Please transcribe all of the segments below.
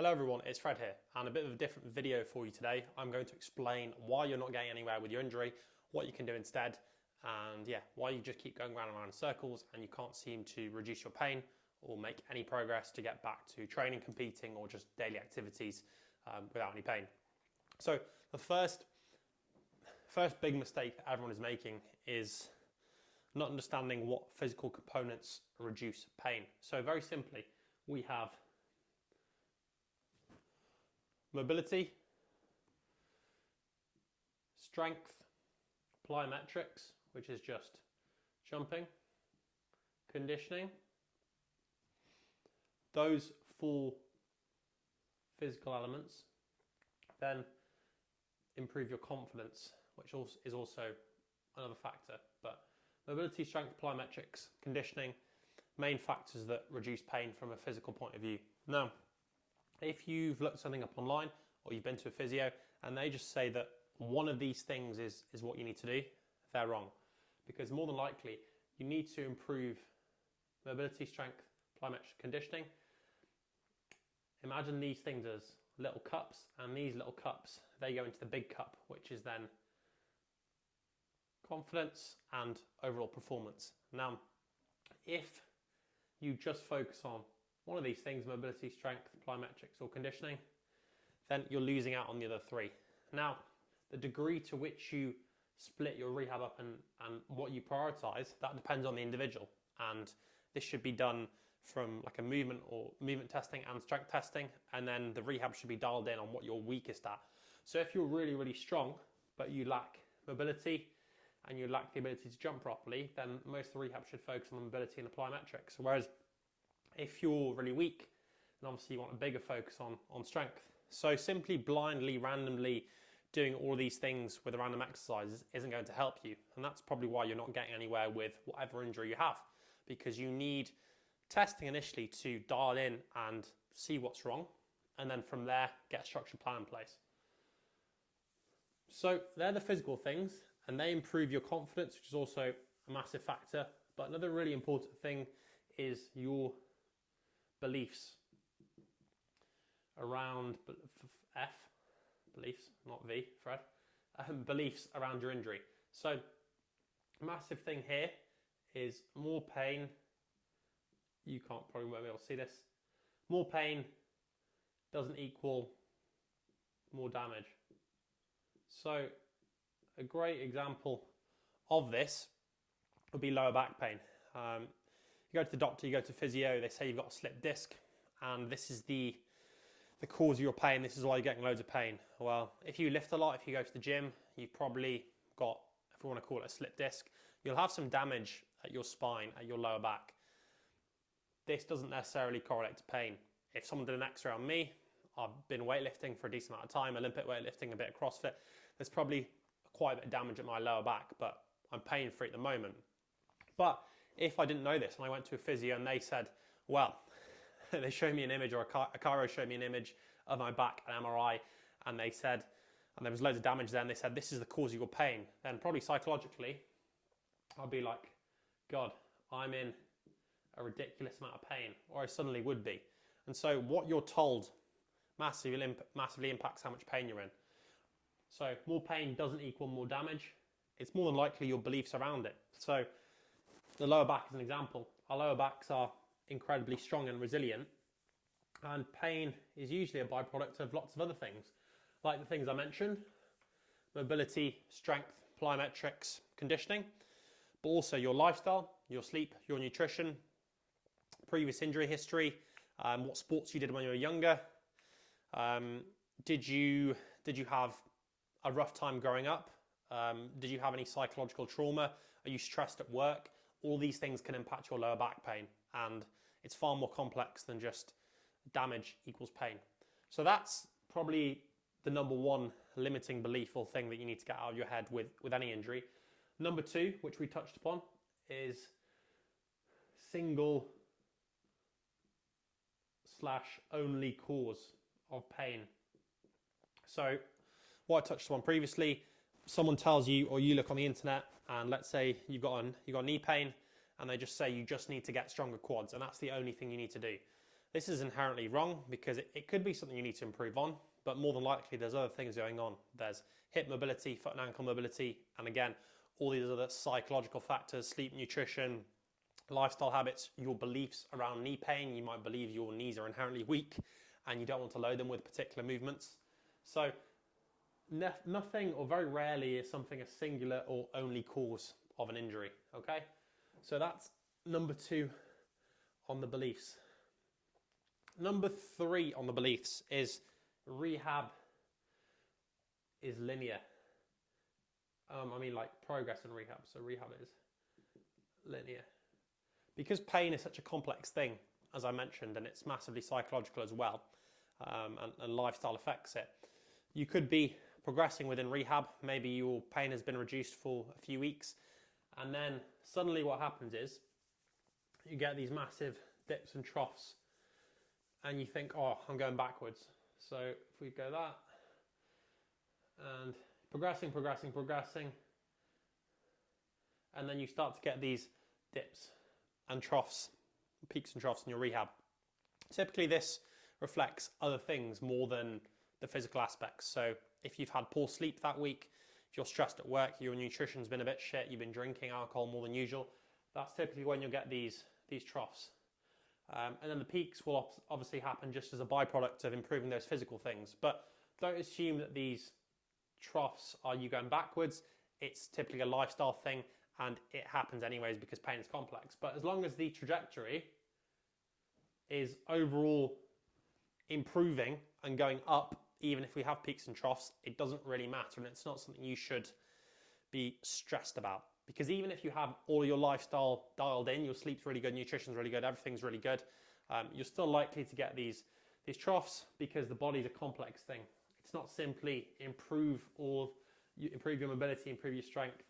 Hello everyone, it's Fred here, and a bit of a different video for you today. I'm going to explain why you're not getting anywhere with your injury, what you can do instead, and why you just keep going round and round in circles and you can't seem to reduce your pain or make any progress to get back to training, competing, or just daily activities without any pain. So the first big mistake that everyone is making is not understanding what physical components reduce pain. So very simply, we have mobility, strength, plyometrics, which is just jumping, conditioning. Those four physical elements then improve your confidence, which is also another factor. But mobility, strength, plyometrics, conditioning, main factors that reduce pain from a physical point of view. Now, if you've looked something up online or you've been to a physio and they just say that one of these things is what you need to do, they're wrong. Because more than likely, you need to improve mobility, strength, plyometric, conditioning. Imagine these things as little cups, and these little cups, they go into the big cup, which is then confidence and overall performance. Now, if you just focus on one of these things, mobility, strength, plyometrics, or conditioning, then you're losing out on the other three. Now, the degree to which you split your rehab up and what you prioritize, that depends on the individual. And this should be done from like a movement testing and strength testing, and then the rehab should be dialed in on what you're weakest at. So if you're really, really strong, but you lack mobility and you lack the ability to jump properly, then most of the rehab should focus on the mobility and the plyometrics. Whereas if you're really weak, then obviously you want a bigger focus on strength. So simply blindly, randomly doing all of these things with a random exercises isn't going to help you. And that's probably why you're not getting anywhere with whatever injury you have, because you need testing initially to dial in and see what's wrong, and then from there get a structured plan in place. So they're the physical things, and they improve your confidence, which is also a massive factor. But another really important thing is your beliefs around beliefs, not V, Fred. Beliefs around your injury. So, a massive thing here is more pain. You won't be able to see this. More pain doesn't equal more damage. So, a great example of this would be lower back pain. You go to the doctor, you go to physio, they say you've got a slipped disc, and this is the cause of your pain, this is why you're getting loads of pain. Well, if you lift a lot, if you go to the gym, you've probably got, if we want to call it a slipped disc, you'll have some damage at your spine, at your lower back. This doesn't necessarily correlate to pain. If someone did an x-ray on me, I've been weightlifting for a decent amount of time, Olympic weightlifting, a bit of CrossFit, there's probably quite a bit of damage at my lower back, but I'm paying for it at the moment. But if I didn't know this and I went to a physio and they said, well, they showed me an image, or a chiro showed me an image of my back, an MRI, and they said, and there was loads of damage there, and they said, this is the cause of your pain, then probably psychologically, I'll be like, God, I'm in a ridiculous amount of pain, or I suddenly would be. And so what you're told massively impacts how much pain you're in. So more pain doesn't equal more damage. It's more than likely your beliefs around it. So the lower back is an example. Our lower backs are incredibly strong and resilient, and pain is usually a byproduct of lots of other things, like the things I mentioned: mobility, strength, plyometrics, conditioning, but also your lifestyle, your sleep, your nutrition, previous injury history, what sports you did when you were younger, did you have a rough time growing up, did you have any psychological trauma, are you stressed at work? All these things can impact your lower back pain, and it's far more complex than just damage equals pain. So that's probably the number one limiting belief or thing that you need to get out of your head with any injury. Number two, which we touched upon, is single / only cause of pain. So what I touched upon previously, someone tells you, or you look on the internet, and let's say you've got knee pain, and they just say you just need to get stronger quads, and that's the only thing you need to do. This is inherently wrong because it could be something you need to improve on, but more than likely there's other things going on. There's hip mobility, foot and ankle mobility, and again, all these other psychological factors, sleep, nutrition, lifestyle habits, your beliefs around knee pain. You might believe your knees are inherently weak and you don't want to load them with particular movements. So nothing, or very rarely, is something a singular or only cause of an injury, okay? So that's number 2 on the beliefs. Number 3 on the beliefs is rehab is linear. I mean like progress in rehab, so rehab is linear. Because pain is such a complex thing, as I mentioned, and it's massively psychological as well, and lifestyle affects it. You could be progressing within rehab, maybe your pain has been reduced for a few weeks, and then suddenly what happens is you get these massive dips and troughs, and you think, oh, I'm going backwards. So if we go that, and progressing, and then you start to get these dips and troughs, peaks and troughs in your rehab. Typically this reflects other things more than the physical aspects. So if you've had poor sleep that week, if you're stressed at work, your nutrition's been a bit shit, you've been drinking alcohol more than usual, that's typically when you'll get these troughs. And then the peaks will obviously happen just as a byproduct of improving those physical things. But don't assume that these troughs are you going backwards. It's typically a lifestyle thing, and it happens anyways because pain is complex. But as long as the trajectory is overall improving and going up, even if we have peaks and troughs, it doesn't really matter, and it's not something you should be stressed about. Because even if you have all your lifestyle dialed in, your sleep's really good, nutrition's really good, everything's really good, you're still likely to get these troughs because the body's a complex thing. It's not simply improve your mobility, improve your strength,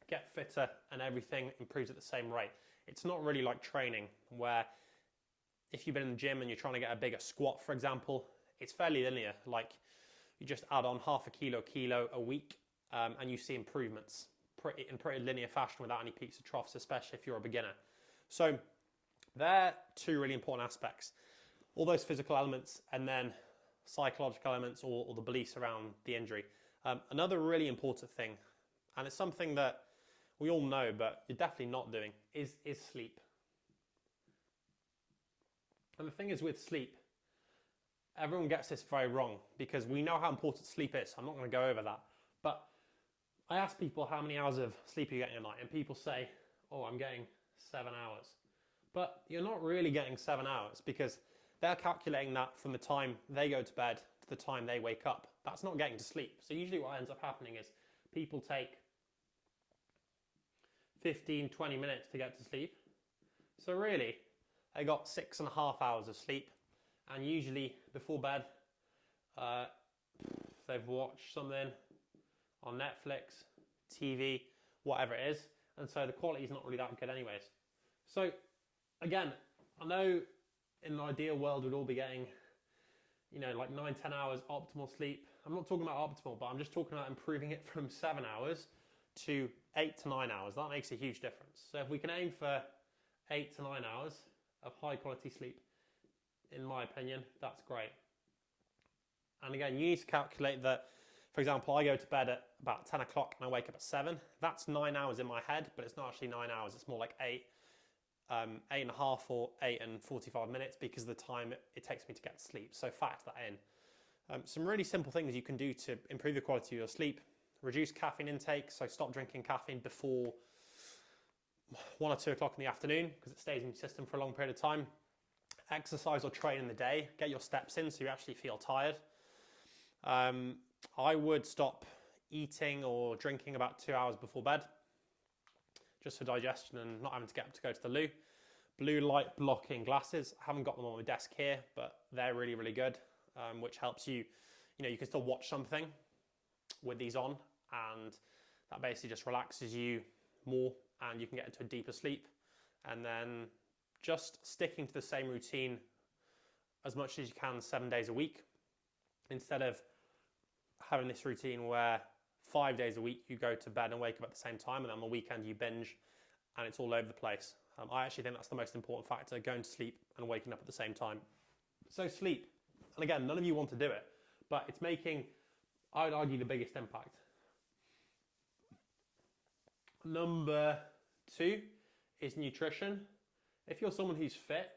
get fitter, and everything improves at the same rate. It's not really like training, where if you've been in the gym and you're trying to get a bigger squat, for example, it's fairly linear. Like you just add on half a kilo a week, and you see improvements in pretty linear fashion without any peaks or troughs, especially if you're a beginner. So they're 2 really important aspects. All those physical elements and then psychological elements or the beliefs around the injury. Another really important thing, and it's something that we all know but you're definitely not doing, is sleep. And the thing is with sleep, everyone gets this very wrong because we know how important sleep is. I'm not going to go over that. But I ask people how many hours of sleep you get in a night, and people say, oh, I'm getting 7 hours. But you're not really getting 7 hours because they're calculating that from the time they go to bed to the time they wake up. That's not getting to sleep. So usually what ends up happening is people take 15, 20 minutes to get to sleep. So really, they got 6.5 hours of sleep. And usually before bed, they've watched something on Netflix, TV, whatever it is. And so the quality is not really that good anyways. So again, I know in an ideal world we'd all be getting, like 9-10 hours optimal sleep. I'm not talking about optimal, but I'm just talking about improving it from 7 hours to 8 to 9 hours. That makes a huge difference. So if we can aim for 8 to 9 hours of high quality sleep, in my opinion, that's great. And again, you need to calculate that. For example, I go to bed at about 10 o'clock and I wake up at 7. That's 9 hours in my head, but it's not actually 9 hours. It's more like 8.5 or 8 and 45 minutes because of the time it takes me to get to sleep. So factor that in. Some really simple things you can do to improve the quality of your sleep. Reduce caffeine intake, so stop drinking caffeine before 1 or 2 o'clock in the afternoon because it stays in your system for a long period of time. Exercise or train in the day. Get your steps in so you actually feel tired. I would stop eating or drinking about 2 hours before bed, just for digestion and not having to get up to go to the loo. Blue light blocking glasses. I haven't got them on my desk here, but they're really, really good, which helps you, you can still watch something with these on, and that basically just relaxes you more and you can get into a deeper sleep. And then just sticking to the same routine as much as you can 7 days a week, instead of having this routine where 5 days a week you go to bed and wake up at the same time, and then on the weekend you binge and it's all over the place. I actually think that's the most important factor, going to sleep and waking up at the same time. So sleep, and again, none of you want to do it, but it's making, I would argue, the biggest impact. Number 2 is nutrition. If you're someone who's fit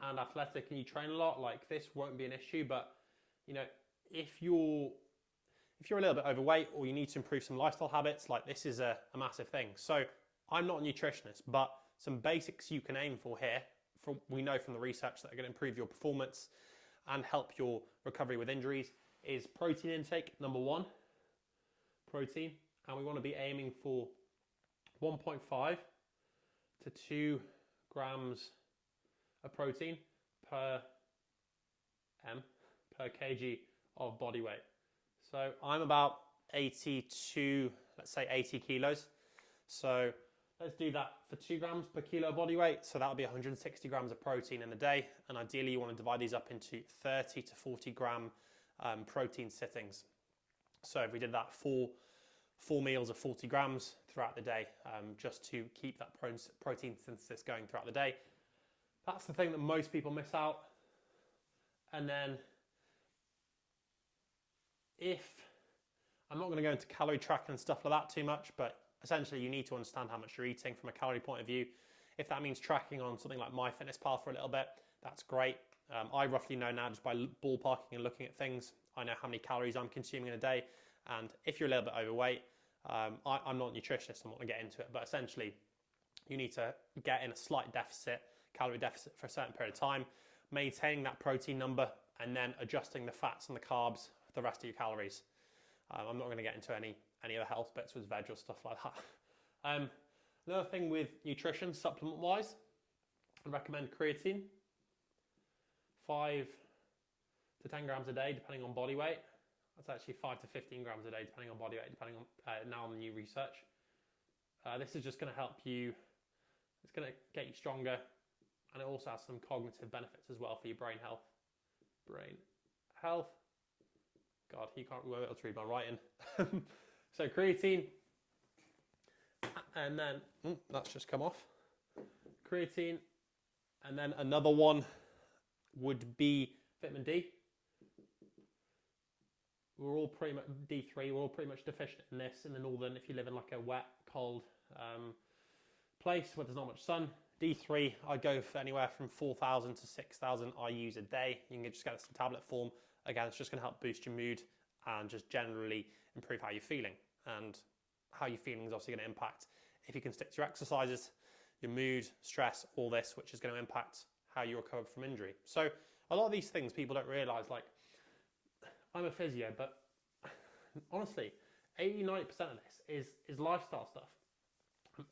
and athletic and you train a lot, like, this won't be an issue, but if you're a little bit overweight or you need to improve some lifestyle habits, like, this is a massive thing. So I'm not a nutritionist, but some basics you can aim for here, we know from the research that are going to improve your performance and help your recovery with injuries, is protein intake. Number 1, protein, and we want to be aiming for 1.5 to 2 grams of protein per kg of body weight. So I'm about 82, let's say 80 kilos. So let's do that for 2 grams per kilo of body weight. So that'll be 160 grams of protein in a day. And ideally you want to divide these up into 30 to 40 gram protein sittings. So if we did that for 4 meals of 40 grams throughout the day, just to keep that protein synthesis going throughout the day. That's the thing that most people miss out. And then I'm not going to go into calorie tracking and stuff like that too much, but essentially you need to understand how much you're eating from a calorie point of view. If that means tracking on something like MyFitnessPal for a little bit, that's great. I roughly know now, just by ballparking and looking at things, I know how many calories I'm consuming in a day. And if you're a little bit overweight, I'm not a nutritionist, I'm not going to get into it, but essentially you need to get in a slight calorie deficit for a certain period of time, maintaining that protein number, and then adjusting the fats and the carbs for the rest of your calories. I'm not going to get into any other health bits with veg or stuff like that. Another thing with nutrition, supplement-wise, I'd recommend creatine, 5 to 10 grams a day, depending on body weight. That's actually 5 to 15 grams a day, depending on body weight, depending on now on the new research. This is just going to help you, it's going to get you stronger, and it also has some cognitive benefits as well for your brain health. God, you can't be able to read my writing. So creatine, and then, that's just come off. Creatine, and then another one would be vitamin D. We're all pretty much, D3, we're all pretty much deficient in this in the northern, if you live in like a wet, cold place where there's not much sun. D3, I go for anywhere from 4,000 to 6,000 IUs a day. You can just get this in tablet form. Again, it's just going to help boost your mood and just generally improve how you're feeling. And how you're feeling is obviously going to impact if you can stick to your exercises, your mood, stress, all this, which is going to impact how you recover from injury. So a lot of these things people don't realise, like, I'm a physio, but honestly, 80-90% of this is lifestyle stuff.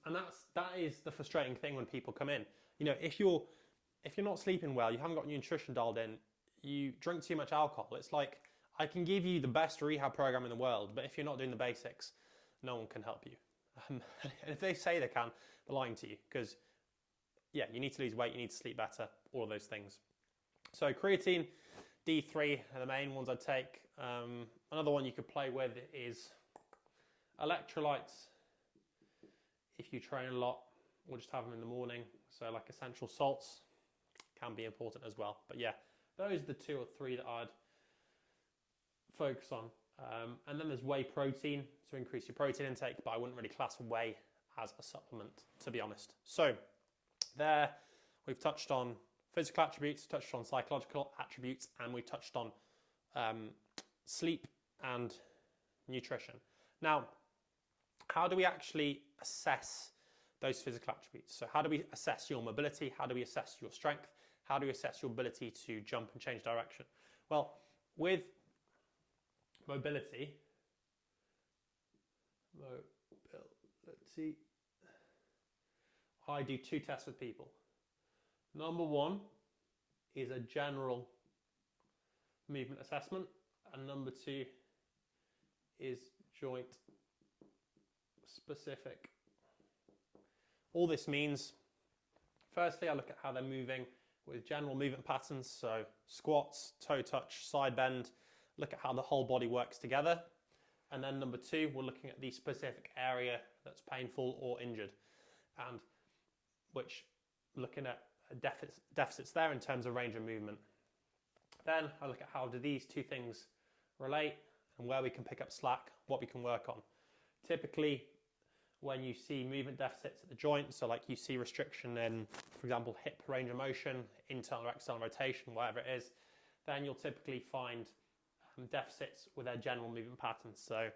And that is the frustrating thing when people come in. If you're not sleeping well, you haven't got your nutrition dialed in, you drink too much alcohol, it's like, I can give you the best rehab program in the world, but if you're not doing the basics, no one can help you. And if they say they can, they're lying to you, because you need to lose weight, you need to sleep better, all of those things. So creatine, D3 are the main ones I'd take. Another one you could play with is electrolytes. If you train a lot, or just have them in the morning. So like essential salts can be important as well. But yeah, those are the 2 or 3 that I'd focus on. And then there's whey protein, to increase your protein intake, but I wouldn't really class whey as a supplement, to be honest. So there, we've touched on physical attributes, touched on psychological attributes, and we touched on sleep and nutrition. Now, how do we actually assess those physical attributes? So how do we assess your mobility? How do we assess your strength? How do we assess your ability to jump and change direction? Well, with mobility, I do 2 tests with people. Number 1 is a general movement assessment, and number 2 is joint specific. All this means, firstly, I look at how they're moving with general movement patterns, so squats, toe touch, side bend, look at how the whole body works together. And then number 2, we're looking at the specific area that's painful or injured, and which looking at deficits there in terms of range of movement. Then I look at how do these two things relate and where we can pick up slack, what we can work on. Typically, when you see movement deficits at the joint, so like you see restriction in, for example, hip range of motion, internal or external rotation, whatever it is, then you'll typically find deficits with their general movement patterns. So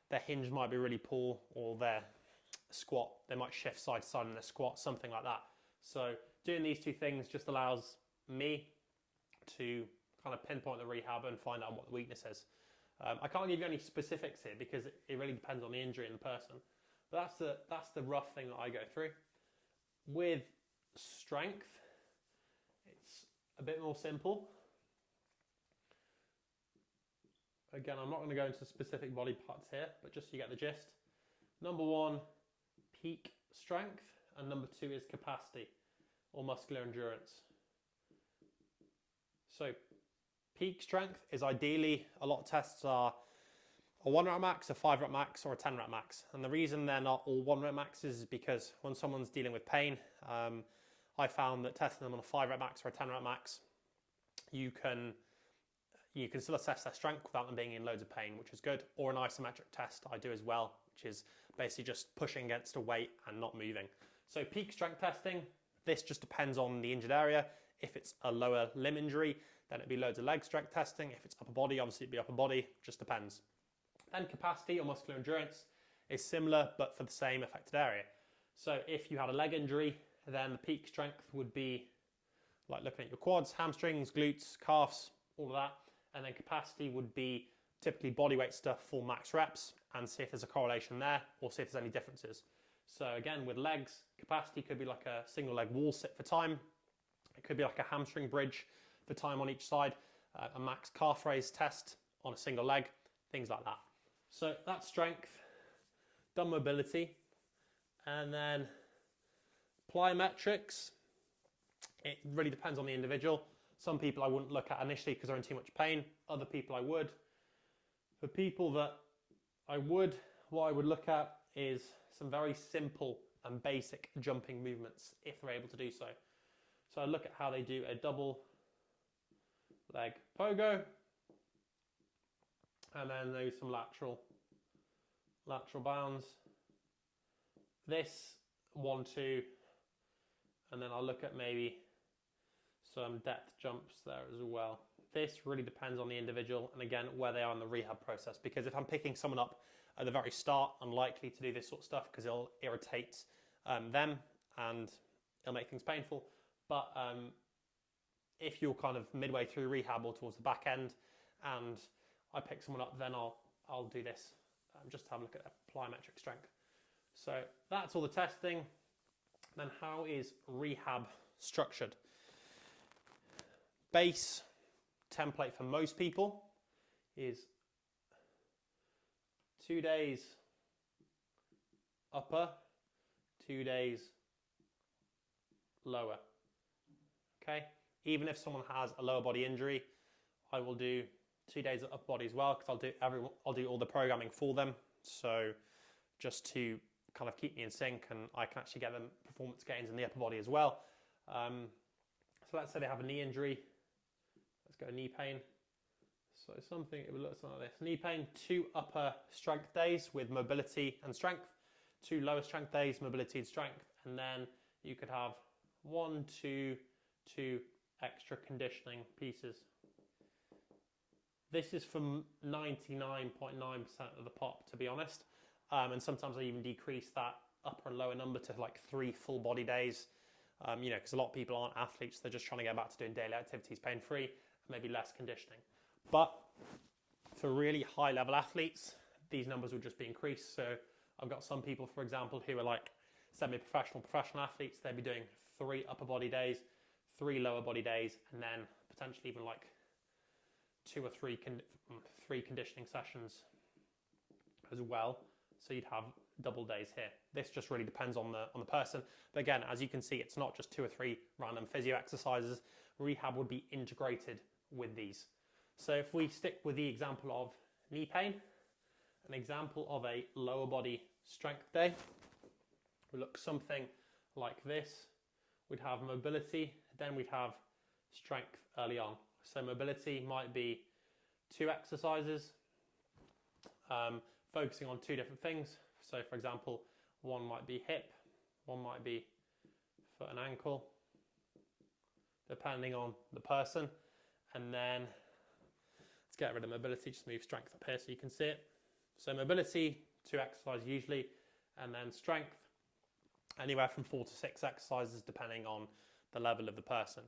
their hinge might be really poor, or their squat, they might shift side to side in their squat, something like that. So doing these two things just allows me to kind of pinpoint the rehab and find out what the weakness is. I can't give you any specifics here because it really depends on the injury and the person. But that's the rough thing that I go through. With strength, it's a bit more simple. Again, I'm not going to go into specific body parts here, but just so you get the gist. Number one, peak strength, and number two is capacity or muscular endurance. So peak strength is ideally, a lot of tests are a 1 rep max, a 5 rep max, or a 10 rep max. And the reason they're not all 1 rep maxes is because when someone's dealing with pain, I found that testing them on a 5 rep max or a 10 rep max, you can still assess their strength without them being in loads of pain, which is good. Or an isometric test I do as well, which is basically just pushing against a weight and not moving. So peak strength testing, this just depends on the injured area. If it's a lower limb injury, then it'd be loads of leg strength testing. If it's upper body, obviously it'd be upper body, just depends. Then capacity or muscular endurance is similar, but for the same affected area. So if you had a leg injury, then the peak strength would be like looking at your quads, hamstrings, glutes, calves, all of that. And then capacity would be typically bodyweight stuff, full max reps, and see if there's a correlation there or see if there's any differences. So again, with legs, capacity could be like a single leg wall sit for time. It could be like a hamstring bridge for time on each side, a max calf raise test on a single leg, things like that. So that's strength, done mobility, and then plyometrics. It really depends on the individual. Some people I wouldn't look at initially because they're in too much pain. Other people I would. For people that I would, what I would look at is some very simple and basic jumping movements if they're able to do so. So I look at how they do a double leg pogo, and then maybe some lateral bounds. This 1, 2, and then I'll look at maybe some depth jumps there as well. This really depends on the individual and again where they are in the rehab process, because if I'm picking someone up at the very start, I'm likely to do this sort of stuff because it'll irritate them and it'll make things painful. But if you're kind of midway through rehab or towards the back end and I pick someone up, then I'll do this just to have a look at their plyometric strength. So that's all the testing. Then how is rehab structured? Base template for most people is 2 days upper, 2 days lower. Okay, even if someone has a lower body injury, I will do 2 days of upper body as well, because I'll do all the programming for them. So just to kind of keep me in sync, and I can actually get them performance gains in the upper body as well. So let's say they have a knee injury. Let's go knee pain. So it would look something like this. Knee pain, 2 upper strength days with mobility and strength, 2 lower strength days, mobility and strength, and then you could have 1, 2 extra conditioning pieces. This is from 99.9% of the pop, to be honest. And sometimes I even decrease that upper and lower number to like 3 full body days. Because a lot of people aren't athletes, they're just trying to get back to doing daily activities pain-free, and maybe less conditioning. But for really high level athletes, these numbers would just be increased. So I've got some people, for example, who are like semi-professional, professional athletes. They'd be doing 3 upper body days, 3 lower body days, and then potentially even like 2 or 3 conditioning sessions as well. So you'd have double days here. This just really depends on the person. But again, as you can see, it's not just 2 or 3 random physio exercises. Rehab would be integrated with these. So if we stick with the example of knee pain, an example of a lower body strength day will look something like this, we'd have mobility, then we'd have strength early on. So mobility might be 2 exercises, focusing on 2 different things. So for example, one might be hip, one might be foot and ankle, depending on the person. And then let's get rid of mobility, just move strength up here so you can see it. So mobility, 2 exercises usually, and then strength, anywhere from 4 to 6 exercises depending on the level of the person.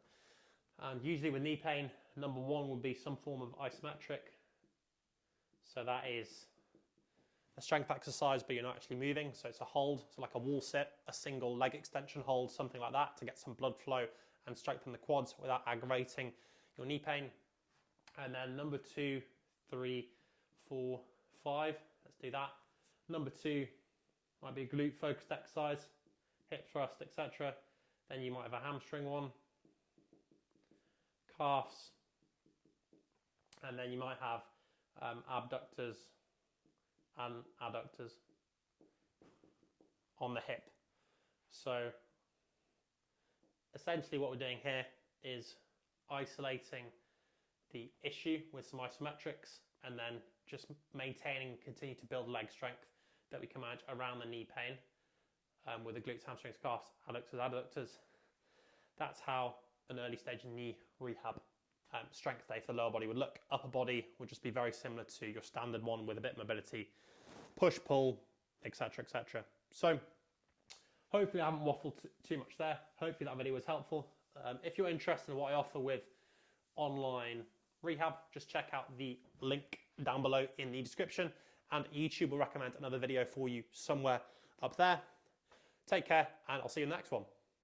And usually with knee pain, number 1 would be some form of isometric. So that is a strength exercise, but you're not actually moving. So it's a hold, so like a wall sit, a single leg extension hold, something like that, to get some blood flow and strengthen the quads without aggravating your knee pain. And then number 2, 3, 4, 5, let's do that. Number 2 might be a glute focused exercise, hip thrust, etc. Then you might have a hamstring one, calves, and then you might have abductors and adductors on the hip. So essentially what we're doing here is isolating the issue with some isometrics and then just maintaining and continue to build leg strength that we can manage around the knee pain with the glutes, hamstrings, calves, adductors. That's how an early stage knee rehab strength day for the lower body would look. Upper body would just be very similar to your standard one with a bit of mobility, push, pull, etc, etc. So hopefully I haven't waffled too much there. Hopefully that video was helpful. If you're interested in what I offer with online rehab, just check out the link down below in the description, and YouTube will recommend another video for you somewhere up there. Take care, and I'll see you in the next one.